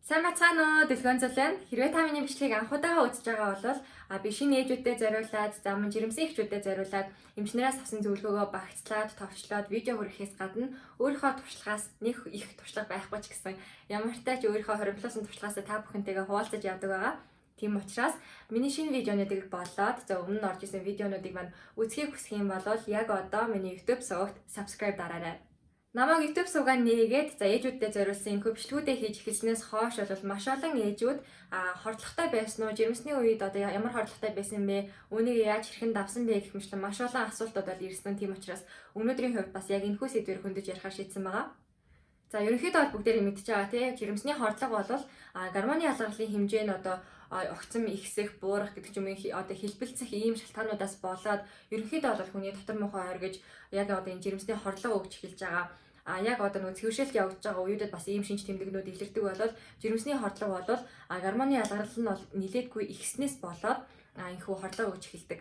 Сайн бацгаана уу дэлгэн зулаан. Хэрвээ та миний бичлэгийг анх удаага үзэж байгаа бол би шинэ ээжүүдэд зориулаад замун жирэмсэн эхчүүдэд зориулаад эмчнэрээс авсан зөвлөгөөгөө багцлаад, товчлоод видео хүрэхээс гадна өөрийнхөө туршлагаас нэг их туршлага байхгүй ч гэсэн ямар ч тач өөрийнхөө хоримтлуулсан туршлагаасаа та бүхэнтэйгээ хуваалцаж явдаг байгаа. Тийм учраас миний шинэ видеонуудыг болоод өмнө нь орж исэн видеонуудыг маань үзхийг хүсэх юм бол яг одоо миний YouTube сувагт subscribe дараарай. Намайг YouTube сувгаар нээгээд ээжүүддээ зориулсан энэ бичлэгүүдээ хийж эхэлснээс хойш бол маш олон ээжүүд хордлоготой байсан уу, жирэмсний үед одоо ямар хордлоготой байсан бэ, үүнийг яаж хэрхэн давсан бэ гэх мэтлэн маш олон асуултууд бол ирсэн. Тийм учраас өнөөдрийн хувьд бас яг энэхүү сэдвээр хөндөж ярихаар шийдсэн байгаа. За ерөнхийдөө бол бүгдээрээ мэдчихэж байгаа тий. Жирэмсний хордлого бол гормоны ялгарлийн хэмжээ нь одоо огцом ихсэх, буурах гэдэг ч юм одоо хэлбэлцэх ийм шалтгаануудаас болоод ерөнхийдөө бол хүний дотор муухай оргиж яг одоо энэ жирэмсний хордлого өгч эхэлж байгаа. Яг одоо нөгөө цэвэршээлт явагдаж байгаа үеүүдэд бас ийм шинж тэмдэгнүүд илэрдэг болол жирэмсний хордлого бол гормоны ялгарл нь бол нилээдгүй ихснээс болоод энэхүү хордлого өгч эхэлдэг.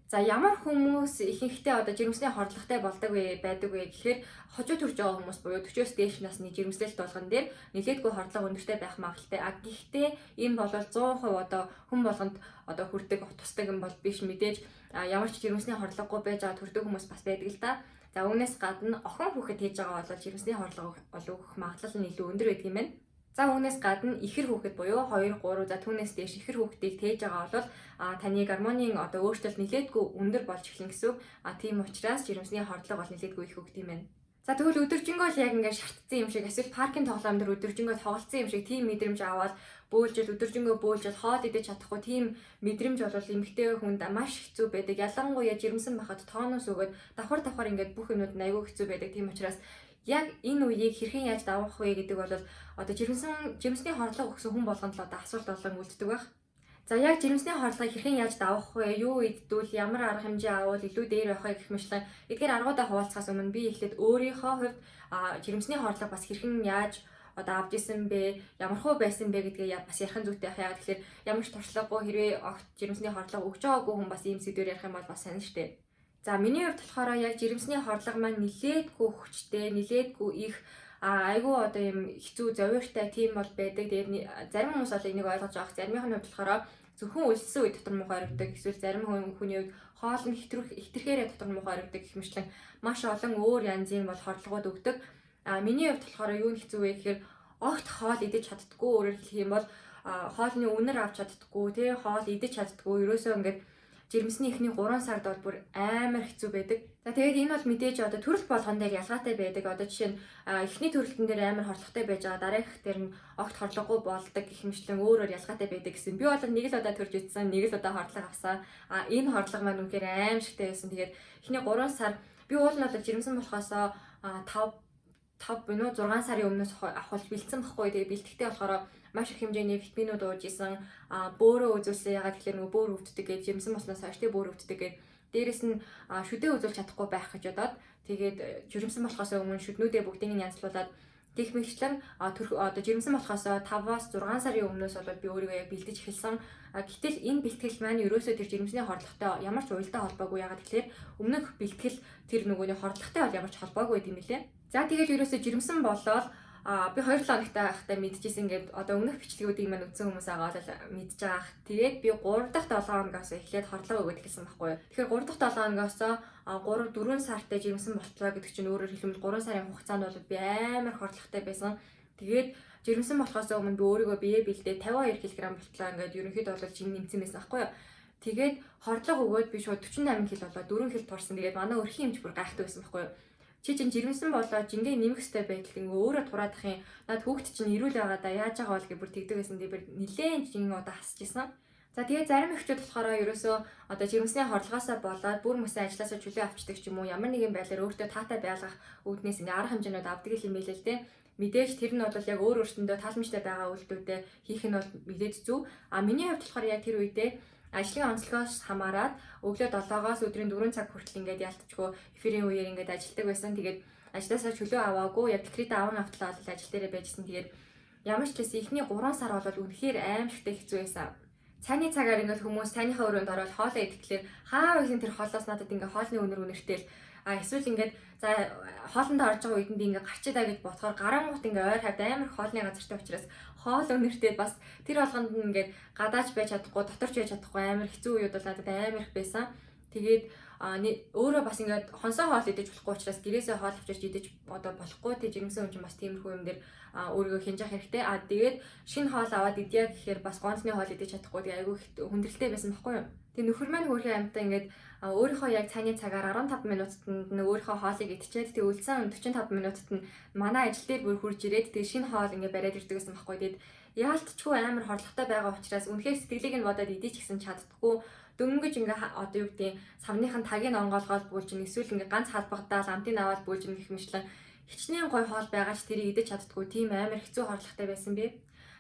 За ямар хүмүүс ихэнхдээ одоо жирэмсний хордлоготой болдог байдаг вэ гэхээр хожуу төрж байгаа хүмүүс буюу 40-оос дээш насны жирэмслэлт болгон дээр нилээдгүй хордлого өндөртэй байх магадлалтай. Гэхдээ энэ бол 100% одоо хүн болгонд одоо хүрдэг тусдаг юм бол биш мэдээж ямар ч жирэмсний хордлогогүй байж байгаа төрдөг хүмүүс бас байдаг л да. За үүнээс гадна охин хүүхэд хийж байгаа бол жирэмсний хордлого өгөх магадлал нь илүү өндөр байдаг юм байна. За үүнээс гадна ихэр хүүхэд буюу 2, 3 за түүнээс дээш ихэр хүүхдийг тээж байгаа бол таны гормонын одоо өөрчлөлт нилээдгүй өндөр болж эхлэн гэсэн үг. Тийм учраас жирэмсний хордлого бол нилээдгүй их хөгд юм байна. За тэгвэл өдөржингөө л яг ингээд шаардсан юм шиг эсвэл паркийн тоглоом дээр өдөржингөө тоглолцсон юм шиг тийм мэдрэмж аваад бөөлжөл өдөржингөө бөөлжөл хоол идэж чадахгүй тийм мэдрэмж бол эмэгтэй хүнд маш хэцүү байдаг. Ялангуяа жирэмсэн байхад тооноос өгөөд давхар ингээд бүх юмуд айгүй хэцүү байдаг. Тийм учраас яг энэ үеийг хэрхэн яаж давах вэ гэдэг бол одоо жирэмсний хордлого өгсөн хүн болгонд л одоо асуулт болон үлддэг байх. За яг жирэмсний хордлогыг хэрхэн яаж давах вэ? Юу иддвэл ямар арга хэмжээ авал илүү дээр байх вэ гэх мэтлэн эдгээр аргуудаа хуваалцахаас өмнө би эхлээд өөрийнхөө хувьд жирэмсний хордлого бас хэрхэн яаж одоо авч исэн бэ? Ямар хөө байсан бэ гэдгээ бас ярих зүйтэй байх. Яг тэгэхээр ямар ч туршлагагүй хэрвээ огт жирэмсний хордлого өгч байгаагүй хүн бас ийм сэдвээр ярих юм бол бас сонь штэ. За миний хувьд болохоор яг жирэмсний хордлого маань нилээдгүй хүчтэй, нилээдгүй их айгүй одоо юм хэцүү зовёртой тийм бол байдаг. Тэгээд зарим хүмүүс бол энийг ойлгож авах, заримын хувьд болохоор зөвхөн үлссэн үе дотор муухай харагддаг. Эсвэл зарим хүний хувьд хоол нь хитрхээрээ дотор муухай харагддаг гэх мэтлэн маш олон өөр янзын бол хордлогод өгдөг. Миний хувьд болохоор юу нь хэцүү вэ гэхээр огт хоол идэж чаддаггүй. Өөрөөр хэлэх юм бол хоолны үнэр авч чаддаггүй, тий хоол идэж чаддаггүй. Ерөөсөө ингээд жирэмсний эхний 3 сард бол бүр амар хэцүү байдаг. За тэгээд энэ бол мэдээж одоо төрөл болгон дээр ялгаатай байдаг. Одоо жишээ нь эхний төрөлтөн дээр амар хордлоготой байж байгаа, дараагийнх дээр нь огт хордлогогүй болдог гэх мэтлэн өөрөөр ялгаатай байдаг гэсэн. Би бол нэг л удаа төрж идсэн, нэг л удаа хордлого авсан. Энэ хордлого маань үнэхээр аим шигтэй байсан. Тэгээд эхний 3 сар би уул нь одоо жирэмсэн болохоосоо 5 буюу 6 сарын өмнөөс авах бэлдсэн байхгүй. Тэгээд бэлтгэхдээ болохоор маш их хэмжээний витаминууд ууж исэн, бөөрөө үзүүлсэн. Ягаад гэхээр нөгөө бөөр өвддөг гэж жимсэн болсноос хойш тий бөөр өвддөг гэж дээрэс нь шүдээ үзүүлж чадахгүй байх гэж бодоод тэгээд жирэмсэн болохоос өмнө шүднүүдээ бүгдийг нь янзлуулад тех мэгчлэн одоо жирэмсэн болохоос 5-аас 6 сарын өмнөөс бол би өөрийгөө яг бэлдэж эхэлсэн. Гэтэл энэ бэлтгэл маань ерөөсөө тэр жирэмсний хордлоготой ямар ч уялдаа холбоогүй. Ягаад гэхээр өмнөх бэлтгэл тэр нөгөөний хордлоготой бол ямар ч холбоогүй гэм билээ. За тэгээд ерөөсөө жирэмсэн болоод би 2 хоногтай байхдаа мэдчихсэн ингээд одоо өмнөх бичлэгүүдийг маань үзсэн хүмүүс байгаа бол мэдж байгаа. Тэгээд би 3 дахь 7 хоногоос эхлээд хордлого өгöd эхэлсэн байхгүй юу. Тэгэхээр 3 дахь 7 хоногоос 3-4 сартай жирэмсэн болтлоо гэдэг чинь өөрөөр хэлбэл 3 сарын хугацаанд бол би амар хордлоготой байсан. Тэгээд жирэмсэн болохоос өмнө би өөрийгөө бие бэлдээ 52 кг болтлоо ингээд ерөнхийдөө бол жин нэмсэн байсан байхгүй юу. Тэгээд хордлого өгөөд би шууд 48 кг болоо 4 кг турсан. Тэгээд манай өрхийн эмч бүр гайхдаг байсан байхгүй юу. Чи чинь жирэмсэн болоо жингээ нэмэх ёстой байтал ингээ өөрөө тураадах юм. Наад хүүхд чинь ирүүл байгаа да яаж байгаа бол гэж бүр тэгдэг байсан. Тэгээд нилээн жин удаа хасж исэн. За тэгээд зарим эхчүүд болохоор ерөөсөө одоо жирэмсний хордлогоосоо болоод бүр мөсөө ажилласаа чөлөө авчдаг ч юм уу ямар нэгэн байдлаар өөртөө таатай байлгах үүднээс ингээ арга хэмжээнүүд авдаг юм билээ л дээ. Мэдээж тэр нь бол яг өөр өөртөндөө таалмжтай байгаа үйлдэлүүдээ хийх нь бол мэдээж зүв. Миний хувьд болохоор яг тэр үедээ ажлын онцлогоос хамаарат өглөө 7-оос өдрийн 4 цаг хүртэл ингээд ялтчгүй эфирийн үеэр ингээд ажилладаг байсан. Тэгээд ажлаасаа чөлөө аваагүй яг декрет аван автлаа бол ажил дээрээ байжсэн. Тэгээд ямар ч гэсэн эхний 3 сар бол үнэхээр аимшигтэй хэцүү байсан. Цайны цагаар ингээд хүмүүс цайныхаа өрөөнд ороод хоолоо идэхлээр хаа үеийн тэр хоолоос надад ингээд хоолны үнэр үнэртэл Эсвэл ингээд за хоолндоо орж байгаа үед би ингээд гарчидаа гэж бодохоор гарангуут ингээд ойр хавьд амар хоолны газартай учраас хоол өнөртэй бас тэр болгонд нь ингээд гадааж байж чадахгүй, доторч байж чадахгүй амар хэцүү үед бол надад амар их байсан. Тэгээд өөрөө бас ингээд хонсоо хоол идэж болохгүй учраас гэрээсээ хоол авчирч идэж одоо болохгүй. Тэг жирэмсэн хүн чинь бас тиймэрхүү юм дээр өөрийгөө хянжих хэрэгтэй. Тэгээд шинэ хоол аваад идья гэхээр бас гонцны хоол идэж чадахгүй. Тэг айгүй хүндрэлтэй байсан байхгүй юу? Тэг нөхөр маань хөрхийн амьтаа ингээд өөрийнхөө яг цааны цагаар 15 минутад нь өөрийнхөө хоолыг идчихэд тэг үлдсэн 45 минутад нь манай ажил дээр бүр хурж ирээд тэг шинэ хоол ингээд бариад ирдэг гэсэн байхгүй. Тэгэд яалтчгүй амар хорлоготой байгаа учраас үнэхээр сэтгэлийг нь бодоод идэж гисэн чаддаггүй. Дөнгөж ингээ одоо юу гэдэг савныхын тагийг онгоолгоод бүүлж эсвэл ингээ ганц халбагдаал амтыг аваад бүүлж гэх мэтлэн хичнээн гой хоол байгаач тэрийг идэж чаддаггүй тийм амар хэцүү хорлоготой байсан бэ.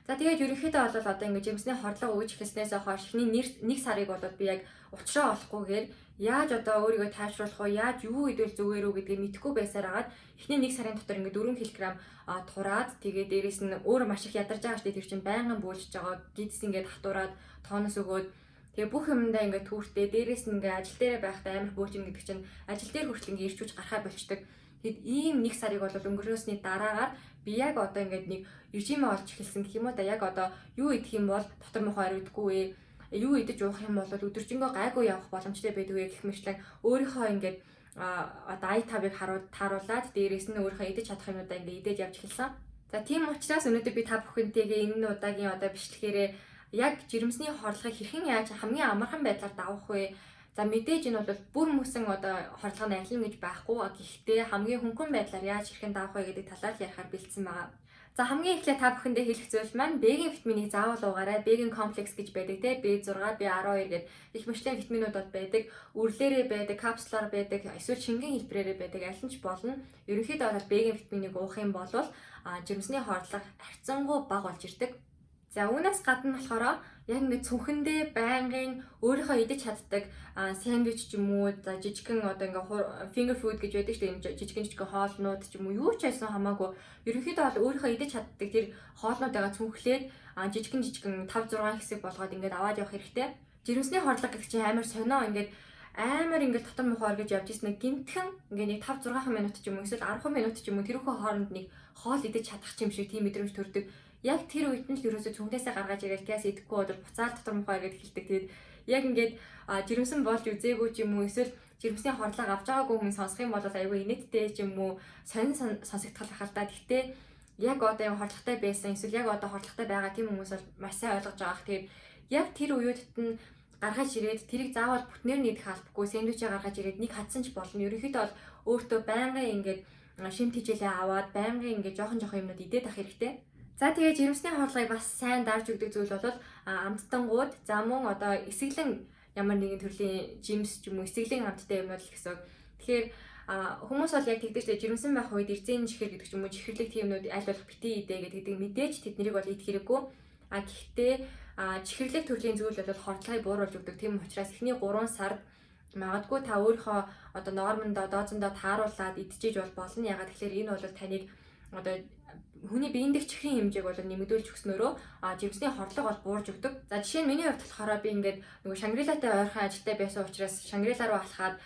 За тэгээд ерөнхийдөө бол одоо ингээ жимсний хорлого үүж эхэлснээс хойш эхний 1 сарыг болоод би яг уучраа олохгүйгээр яаж одоо өөрийгөө тайвшруулах вэ? Яаж юу идвэл зүгээр үү гэдгийг мэдэхгүй байсаар агаад эхний 1 сарын дотор ингээ 4 кг тураад тэгээд дээрэс нь өөр маш их ядарч байгаа штэ тэр чинь байнгын бүүлж байгаа гидс ингээ татуураад тоонос өгөөд тэгээ бүх юмдаа ингээ түүртэй дээрээс нь ингээ ажил дээр байхдаа амар бөөчнө гэдэг чинь ажил дээр хүртэл ингээ ирчүүж гарахаа болчдөг. Тэгэд ийм 1 сарыг бол өнгөрөөсний дараагаар би яг одоо ингээд нэг режимээ олж эхэлсэн гэх юм уу да яг одоо юу идэх юм бол дотор мохоо ариудгүй вэ? Юу идэж уух юм бол өдөржингөө гайгүй явах боломжтой байдаг вэ гэх мэтлэн өөрийнхөө ингээд одоо ай-тавыг тааруулаад дээрээс нь өөрийнхөө идэж чадах юмудаа ингээд идэж явж эхэлсэн. За тийм учраас өнөөдөр би та бүхэнтэйгээ энэ удаагийн одоо бичлэгээрээ яг жирэмсний хорлогыг хэрхэн яаж хамгийн амархан байдлаар давах вэ? За мэдээж энэ бол бүр мөсөн одоо хорлого нь арилна гэж байхгүй. Гэхдээ хамгийн хөнгөн байдлаар яаж хэрхэн давах вэ гэдэг талаар ярихаар бэлдсэн байгаа. За хамгийн эхлээд та бүхэндээ хэлэх зүйл маань B-ийн витаминыг заавал уугаарай. B-ийн комплекс гэж байдаг те. B6, B12 гэдэг их мэтлэн витаминууд бол байдаг. Үрлээрээ байдаг, капсулаар байдаг, эсвэл шингэн хэлбэрээрээ байдаг. Аль нь ч болно. Ерөнхийдөө бол B-ийн витаминыг уух юм бол жирэмсний хорлого харьцангуй бага болж ирдэг. За үүнээс гадна болохоор яг ингээд цүнхэндээ байнгын өөрийнхөө идэж чаддаг сэндвич ч юм уу за жижигхэн одоо ингээд finger food гэж байдаг шүү дээ жижигхэн хоолнууд ч юм уу юу ч байсан хамаагүй ерөнхийдөө бол өөрийнхөө идэж чаддаг тэр хоолнуудаа цүнхлээд жижигхэн 5 6 хэсэг болгоод ингээд аваад явах хэрэгтэй. Жирэмсний хорлого гэдэг чинь амар сонио ингээд амар ингээд дотор мохоо оргиж явж ирсэн гинтхэн ингээд нэг 5 6 минут ч юм уу эсвэл 10 минут ч юм уу тэрхүү хооронд нэг хоол идэж чадах юм шиг тийм мэдрэмж төрдөг. Яг тэр үед нь л ерөөсө цүнхнээсээ гаргаж ирээл тяас идэхгүй бол буцаал дотор мохоо ирээд эхэлдэг. Тэгээд яг ингээд жирэмсэн болж үзээгүй ч юм уу эсвэл жирэмсний хорлого авч байгаагүй хүн сонсох юм бол айгүй инээдтэй ч юм уу сонин сонсогдох л хальтаа. Гэхдээ яг одоо юм хорлоготой байсан эсвэл яг одоо хорлоготой байгаа тийм хүмүүс бол маш сайн ойлгож байгаа. Тэгээд яг тэр үеүдт нь гаргаж ирээд тэрийг заавал бүтнээр нь идэх албагүй сэндвичээ гаргаж ирээд нэг хатсан ч болно. Ерөнхийдөө бол өөртөө байнгын ингээд шимт хичээлээ аваад байнгын ингээд жоохон юмнууд идээд ах хэрэгтэй. За тэгээ жирэмсний хорлогыг бас сайн дарж өгдөг зүйл бол амттангууд за мөн одоо эсэглэн ямар нэгэн төрлийн жимс ч юм уу эсэглэн амттай юмнууд л гэсэн. Тэгэхээр хүмүүс бол яг тэгдэг чинь жирэмсэн байх үед эрзэн чихэр гэдэг ч юм уу чихэрлэг тиймнүүд аль болох битгий идэ гэдэг мэдээж тэднийг бол идэх хэрэггүй. Гэхдээ чихэрлэг төрлийн зүйл бол хорлогыг бууруулж өгдөг. Тийм учраас эхний 3 сард магадгүй та өөрийнхөө одоо нормондоо дозондоо тааруулаад идчихэж болно. Ягаад тэгэхээр энэ бол таныг одоо хүний биеийн дэх чихрийн хэмжээг бол нэмэгдүүлж өгснөөрөө жирэмсний хорлого бол буурж өгдөг. За жишээ нь миний хувьд болохоор би ингээд нөгөө Шангрилатай ойрхон ажилтай байсан учраас Шангрила руу алхаад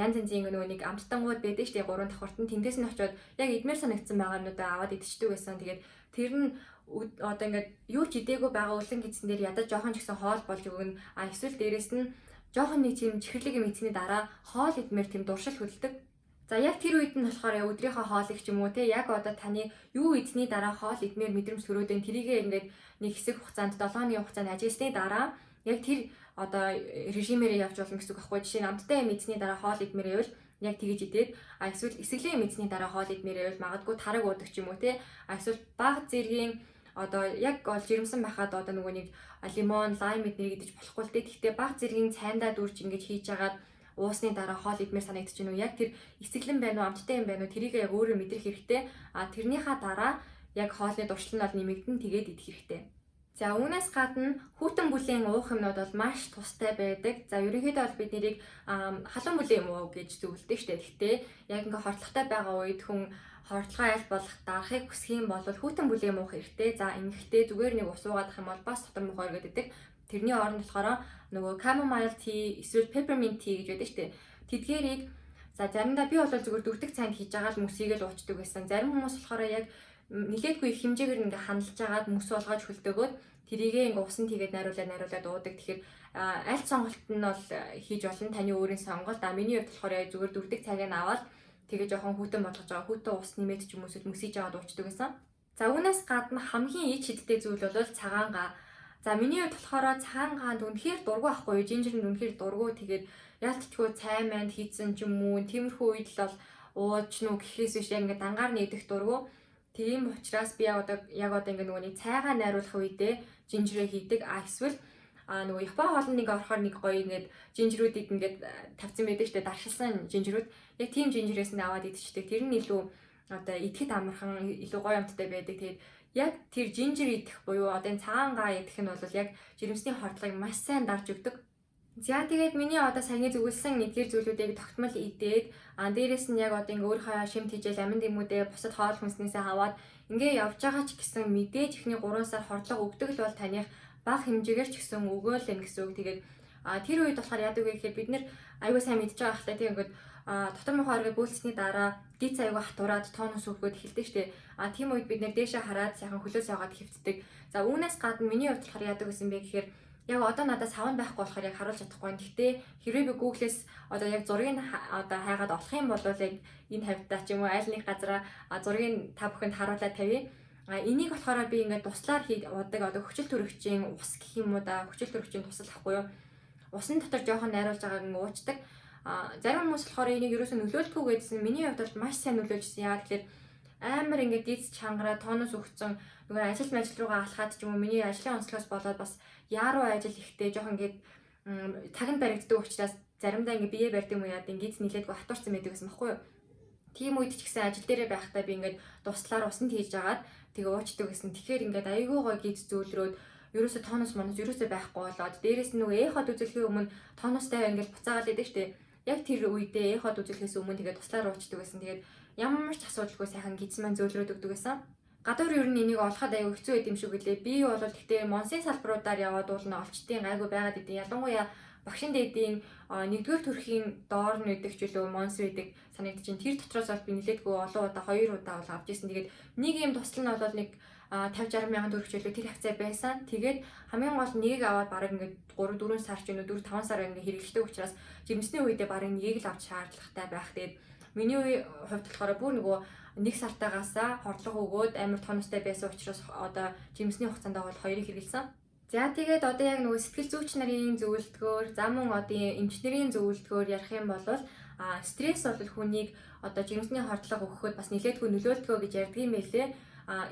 янз янзын нөгөө нэг амттангууд байдаг шүү дээ 3 давхартанд тэндээс нь очиод яг идмээр санагдсан байгаа юмудаа аваад идчихдэг байсан. Тэгээд тэр нь одоо ингээд юу ч идээгүй байгаа үлэн гидсэн дээр ядаж жоохон ч гэсэн хоол болж өгнө. Эсвэл дээрэс нь жоохон нэг тийм чихэрлэг юм идсэний дараа хоол идмээр тийм дуршил хөдөлдөг. За яг тэр үед нь болохоор өдрийнхөө хоолыг ч юм уу те яг одоо таны юу идсний дараа хоол идмээр мэдрэмж төрөөд энэ тэрийгээ ингээд нэг хэсэг хугацаанд 7 хоногийн хугацаанд ажилласны дараа яг тэр одоо режимээрээ явж болно гэсэн үг байхгүй. Жишээ нь амттай юм идсний дараа хоол идмээр байвал яг тэгэж идээд эсвэл эсрэглэн юм идсний дараа хоол идмээр байвал магадгүй тараг уудаг ч юм уу те эсвэл бага зэргийн одоо яг ол жирэмсэн байхад одоо нөгөө нэг лимон, лайм эднэр идэж болохгүй л те. Гэхдээ бага зэргийн цайндаа дүүрч ингэж хийж агаад уусны дараа хоол идмээр санагдаж байна уу? Яг тэр эсэглэн байна уу, амттай юм байна уу? Тэрийг яг өөрөө мэдрэх хэрэгтэй. Тэрнийхаа дараа яг хоолны дуршил нь бол нэмэгдэн тэгээд идэх хэрэгтэй. За үүнээс гадна хүүтэн бүлийн уух юмнууд бол маш тустай байдаг. За ерөнхийдөө бол бид нэрийг халуун бүлийн юм уу гэж зөвлөдөг шүү дээ. Гэхдээ яг ингээ хортлоготой байгаа үед хүн хортлогоо аль болох дарахыг хүсэх юм бол хүүтэн бүлийн уух хэрэгтэй. За ингэхдээ зүгээр нэг ус уугаадах юм бол бас дотор мохоо иргэдэг. Тэрний оронд болохоор нөгөө chamomile tea эсвэл peppermint tea гэж байдаг шүү дээ. Тэдгээрийг За заримдаа би бол зүгээр дөрөвдөг цайнд хийж байгаа л мөсийг л уучдаг байсан. Зарим хүмүүс болохоор яг нилээдгүй их хэмжээгээр ингээ хандлж агаад мөс болгож хөлдөөгөөд тэрийгээ ингээ усан тэгээд найруулаад уудаг. Тэгэхээр аль сонголт нь бол хийж болно, таны өөрийн сонголт. Миний хувьд болохоор яг зүгээр дөрөвдөг цайг нь аваад тэгээ жоохон хүүтэн болгож байгаа. Хүүтэн ус нэмээд ч юм уу мөсөж агаад уучдаг байсан. За үүнээс гадна хамгийн ич хиттэй зүйл бол цагаан га. За миний хувьд болохоор цагаан гаанд үнэхээр дургу ахгүй юу? Жинжер нь үнэхээр дургу. Тэгээд яалтчгүй цай манд хийцэн ч юм уу тиймэрхүү үед л бол ууж нү гэхээс биш яг ингээ дангаар нэгдэх дургу. Тийм учраас би яг одоо ингээ нөгөө нэг цайгаа найруулах үедээ жинжрээ хийдэг. Эсвэл нөгөө Япон хоолнд ингээ орохоор нэг гоё ингээд жинжрүүдийг ингээд тавьсан байдаг штэ, даршилсан жинжрүүд. Яг тийм жинжрээс нь аваад идчихдэг. Тэр нь илүү одоо идэхэд амархан, илүү гоё амттай байдаг. Тэгээд яг тэр жинжер идэх буюу одоо энэ цагаан га идэх нь бол яг жирэмсний хордлогыг маш сайн дарж өгдөг. За тэгээд миний одоо саяны зүгэлсэн эдгээр зүйлүүдийг тогтмол идээд дээрээс нь яг одоо ингээ өөрийнхөө шимт хижээл амин дэмүүдээ бусад хоол хүнснээсээ аваад ингээ явж байгаа ч гэсэн мэдээж ихний 3 сар хордлого өгдөг л бол таних бага хэмжээгээр ч гэсэн өгөөл юм гэсэн үг. Тэгээд тэр үед болохоор яадаг вэ гэхээр бид нэр аюу сайн мэдж байгаа хта тийм ингээд дотор мохоо оргыг бүүлсний дараа гиз аюу хатураад тонус өгөхөд эхэлдэг штэ. Тийм үед бид нэр дээшээ хараад сайхан хөлөөс яваад хөвтдөг. За үүнээс гадна миний хувьд болохоор яадаг гэсэн бэ гэхээр яг одоо надад савн байхгүй болохоор яг харуулж чадахгүй. Гэхдээ хэрвээ би Google-с одоо яг зургийг одоо хайгаад олох юм бол яг энэ хавьдаа ч юм уу аль нэг газараа зургийг та бүхэнд харуулаад тавья. Энийг болохоор би ингээд туслаар удаг одоо хүчил төрөгчийн ус гэх юм уу да, хүчил төрөгчийн тусал ахгүй юу. Усны дотор жоохон найруулж байгааг ингээд уучдаг. Зарим хүмүүс болохоор энийг ерөөсөө нөлөөлдөггүй гэдсэн. Миний хувьд бол маш сайн нөлөөлжсэн. Яа тэгэхээр амар ингээд гиз чангараа тонус өгцөн нөгөө ажил руугаа алхаад ч юм уу миний ажлын онцлогоос болоод бас яаруу ажил ихтэй жоохон ингээд тагнд баригддаг учраас заримдаа ингээд бие барьдаг юм яад ингээд нилээдгүй хатуурсан байдаг гэсэн баггүй юу. Тийм үед ч гэсэн ажил дээрээ байхдаа би ингээд туслаар усанд хийж агаад тэгээ уучдаг гэсэн. Тэгэхээр ингээд аягүй гой гиз зөөлрөөд ерөөсө тонус монос ерөөсө байхгүй болоод дээрэс нь нөгөө эход үзүүлэхийн өмнө тонустай ингээд буцаагаад идэг штеп. Яг тэр үедээ эход үзүүлэхээс өмнө тэгээ туслаар уучдаг гэсэн. Тэгээд ямар ч асуудалгүй сайхан гиз маань зөөлрөөд өгдөг гэсэн. Гадуур ер нь энийг олоход аягүй хэцүү байд юм шиг гэлээ. Би бол гэхдээ монсын салбаруудаар яваад уулна олчтын гайгүй байгаад идэв. Ялангуяа багшин дээдийн 1-р төрхийн доор нь өгдөг ч үлээ монс байдаг санагдаж байна. Тэр дотроос бол би нилээдгүй олон удаа 2 удаа бол авч ирсэн. Тэгээд нэг юм тусал нь бол нэг 50-60 мянган төгрөг ч үлээ тэр хавцаа байсан. Тэгээд хамгийн гол нэгийг аваад бараг ингээд 3-4 сар ч юм уу 4-5 сар ингээд хэрэглэдэг учраас жирэмсний үедээ бараг нэгийг л авч шаардлагатай байх. Тэгээд миний хувьд болохоор бүр нөгөө 1 сартаагаасаа хордлого өгөөд амар тоностой байсан учраас одоо жирэмсний хугацаанд бол 2-ыг хэрэгэлсэн. За тэгээд одоо яг нөгөө сэтгэл зүйч нарын зөвлөлтгөөр, за мөн одоо эмчнэрийн зөвлөлтгөөр ярих юм бол стресс бол хүнийг одоо жирэмсний хордлого өгөхөд бас нэлээдгүй нөлөөлдгөө гэж ярьдаг юм байлээ.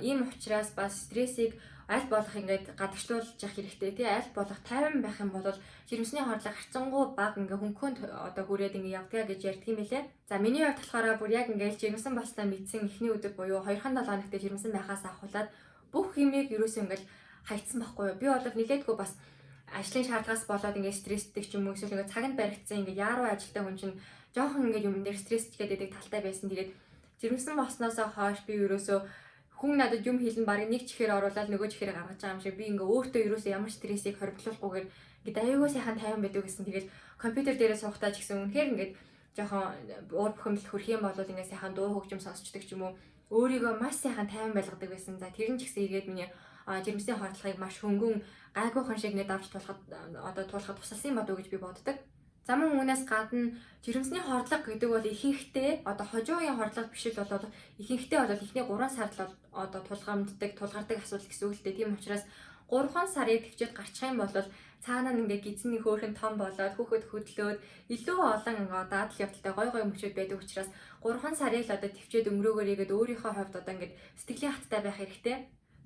Ийм учраас бас стрессийг аль болох ингээд гадагшлуулж явах хэрэгтэй тий, аль болох тайван байх юм бол жирэмсний хордлого харцангуй бага ингээ хөнгөнд одоо хүрээд ингээ явдгаа гэж ярьдаг юм байлээ. За миний хувьд болохоор бүр яг ингээ жирэмсэн болсноо мэдсэн эхний өдөр буюу 2-7 хоногт жирэмсэн байхаас ахуулаад бүх юмыг ерөөсөө ингээ хайцсан байхгүй юу. Би бол нилээдгүй бас ажлын шаардлагаас болоод ингээ стресстэй ч юм уу эсвэл ингээ цаганд баригдсан ингээ яаруу ажилтай хүн чинь жоохон ингээ юм дээр стресстэй гэдэг талтай байсан. Тэгээд жирэмсэн болсноос хойш би ерөөсөө хүн надад юм хэлэн баг нэг чихээр оруулаад нөгөө чихээр гаргаж байгаа юм шиг би ингээ өөртөө ерөөсөө ямар стрессийг хоригдлуулахгүйгээр ингээ аюулгүй сайхан тайван байдаг гэсэн. Тэгээд компьютер дээрээ суухдаа ч гэсэн үнэхээр ингээ жоохон уур бухимдал хүрх юм бол ингээ сайхан дуу хөгжим сонсчдаг ч юм уу өөрийгөө маш сайхан тайван байлгадаг байсан. За тэр нь ч гэсэн ирээд миний жирэмсний хордлогыг маш хөнгөн гайгүйхан шиг нэг давж тулахад одоо тулахад тусалсан юм бодов гэж би боддог. За мөн үүнээс гадна жирэмсний хордлого гэдэг бол ихэнхдээ одоо хожуугийн хордлого биш л болоод ихэнхдээ бол эхний 3 сард л одоо тулгардаг асуудал гэсэн үг л дээ. Тийм учраас 3 сарыг төвчээд гарчих юм бол цаанаа ингээ гизний хөөрхөн том болоод хүүхэд хөдлөөд илүү олон ингээ дадал явдалтай гой мөчөд байдаг учраас 3 сарыг л одоо төвчээд өнгөрөөгөөгээд өөрийнхөө хувьд одоо ингээ сэтгэлийн хаттай байх хэрэгтэй.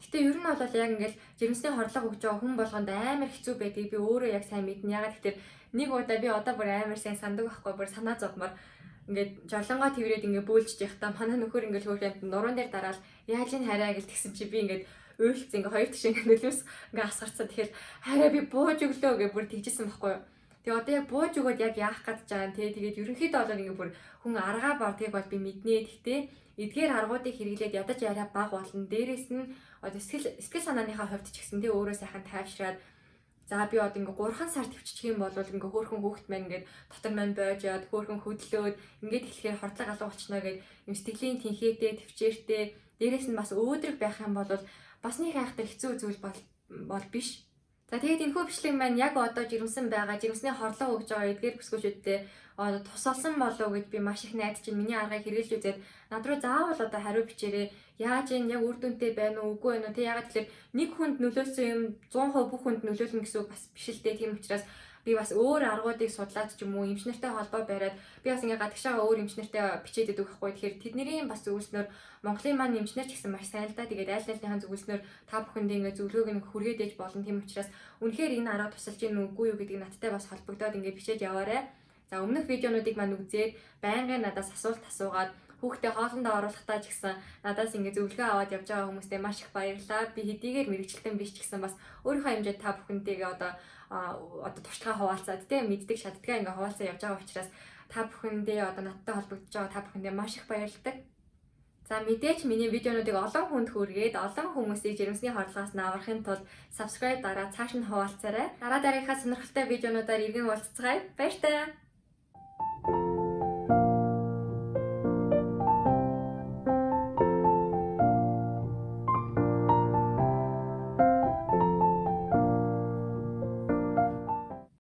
Гэтэ ер нь бол яг ингээл жирэмсний хордлого өгч байгаа хүн болгонд амар хэцүү байдгийг би өөрөө яг сайн мэднэ. Ягаад гэхээр нэг удаа би одоо бүр амар сайн сандаг байхгүй, бүр санаа зовмор ингээд жорлонгоо тэрвэрэд ингээд бөөлж яхтаа манай нөхөр ингээд хөөрхөнд нуруунд дээр дараал яаж ин хараа гэж тэгсэн чи би ингээд өөлцсөн ингээд хоёр тишээ нөлөөс ингээд асгарцсан. Тэгэхээр хараа би бууж өглөө гэж бүр тэгжсэн байхгүй юу. Тэгээ одоо яг бууж өгөөд яг яах гэж байгаа юм те. Тэгээд ерөнхийдөө бол ингээд бүр хүн аргаа бардгийг бол би мэднэ. Гэхдээ эдгээр аргуудыг хэрэглээд ядаж яриа баг болно. Дээрээс нь одоо сэтгэл санааныхаа хувьд ч гэсэн те өөрөө сайхан тайвшраад За би одоо ингээ 3 сар төвччих юм бол ингээ хөөхөн хүүхэд маань ингээ дотор маань бойж яад хөөхөн хөдлөөд ингээд эхлэхээр хордлого алга болчихно гэд юм сэтгэлийн тэнхээтэй төвчээртэй дээрээс нь бас өөдрөг байх юм бол бас нэг хайхтай хэцүү зүйл бол биш. За тэгээд энэхүү бичлэг маань яг одоо жирэмсэн байгаа, жирэмсний хорлоо өгж байгаа эдгээр бүсгүүчүүдтэй одоо тусалсан болов гэж би маш их найдаж чинь миний аргыг хэрэгжилж үзээд над руу заавал одоо хариу бичээрэй. Яаж юм яг үр дүнтэй байна уу, үгүй байна уу? Тэг ягаад тэгэхээр нэг хүнд нөлөөлсөн юм 100% бүх хүнд нөлөөлнө гэсэн үг бас биш л дээ. Тийм учраас би бас өөр аргуудыг судлаад ч юм уу эмчнэртэй холбоо бариад би бас ингээ гадагшаа өөр эмчнэртэй бичээд өгөх байхгүй. Тэгэхээр тэдний бас зөвлөснөөр Монголын маань эмчнэр ч гэсэн маш сайн л да. Тэгээд аль альныхаа зөвлөснөөр та бүхэнд ингээ зөвлөгөөг нь хүргээд ээж болно. Тийм учраас үнэхээр энэ арга тусалж ийн үгүй юу гэдгийг надтай бас холбогдоод ингээ бичээд яваарай. За өмнөх видеонуудыг маань үзээд байнгын надаас асуулт асуугаад хүүхдээ хоолндоо оруулахдаа ч гэсэн надаас ингээ зөвлөгөө аваад явж байгаа хүмүүстээ маш их баярлалаа. Би хэдийгээр мэрэгчлэн биш ч гэсэн бас өөрийнхөө хэмжээнд та бүхэнтэйгээ одоо туршлагаа хуваалцаад тийм мэддэг шатдгаа ингээ хуваалцаа явж байгаа учраас та бүхэндээ одоо надтай холбогдож байгаа та бүхэндээ маш их баярлалаа. За мэдээч миний видеонуудыг олон хүнд хүргээд олон хүмүүсийг жирэмсний хордлогоос нь аврахын тулд subscribe дараа цааш нь хуваалцаарай. Дараагийнхаа сонирхолтой видеонуудаар иргэн уулзцгаая. Баяр таа.